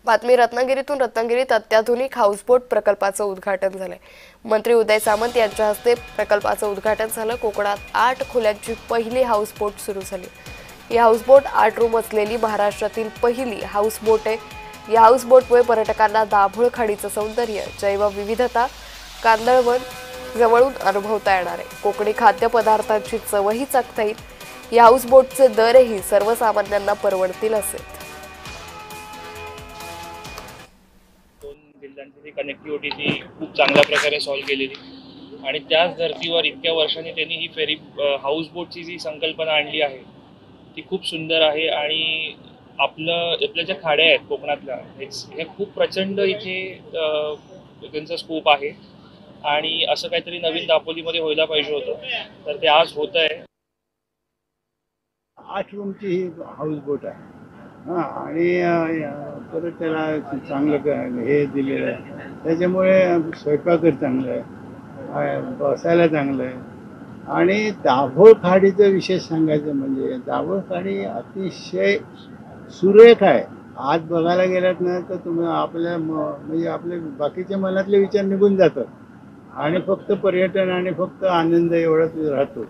बातमी रत्नागिरीतून. रत्नागिरीत अत्याधुनिक हाऊसबोट प्रकल्पाचं उद्घाटन झालंय. मंत्री उदय सामंत यांच्या हस्ते प्रकल्पाचं उद्घाटन झालं. कोकणात 8 खोल्यांची पहिली हाऊसबोट सुरू झाली. ही हाऊसबोट 8 रूम असलेली महाराष्ट्रातील पहिली हाऊसबोट आहे. या हाऊसबोटमुळे पर्यटकांना दाभोळ खाडीचं सौंदर्य, जैवविविधता, कांदळवन जवळून अनुभवता येणार आहे. कोकणी खाद्यपदार्थांची चवही चाखता येईल. या हाऊसबोटचे दरही सर्वसामान्यांना परवडतील असेल. दोन जिल्ह्यांची कनेक्टिव्हिटी ती खूप चांगल्या प्रकारे सॉल्व्ह केलेली आणि त्याच धर्तीवर इतक्या वर्षांनी त्यांनी ही फेरी हाऊसबोटची जी संकल्पना आणली आहे ती खूप सुंदर आहे. आणि आपल्या ज्या खाड्या आहेत कोकणातल्या हे खूप प्रचंड इथे त्यांचा स्कोप आहे आणि असं काहीतरी नवीन दापोलीमध्ये व्हायला पाहिजे होतं, तर ते आज होत आहे. 8 रूमची ही हाऊस बोट आहे. हां, आणि परत त्याला चांगलं हे दिलेलं आहे, त्याच्यामुळे स्वयंपाक चांगलं आहे, बसायला चांगलं आहे. आणि दाभोळ खाडीचं विशेष सांगायचं म्हणजे दाभोळ खाडी अतिशय सुरेख आहे. आत बघायला गेलात ना तर तुम्ही म्हणजे आपले बाकीच्या मनातले विचार निघून जातात आणि फक्त पर्यटन आणि फक्त आनंद एवढाच राहतो.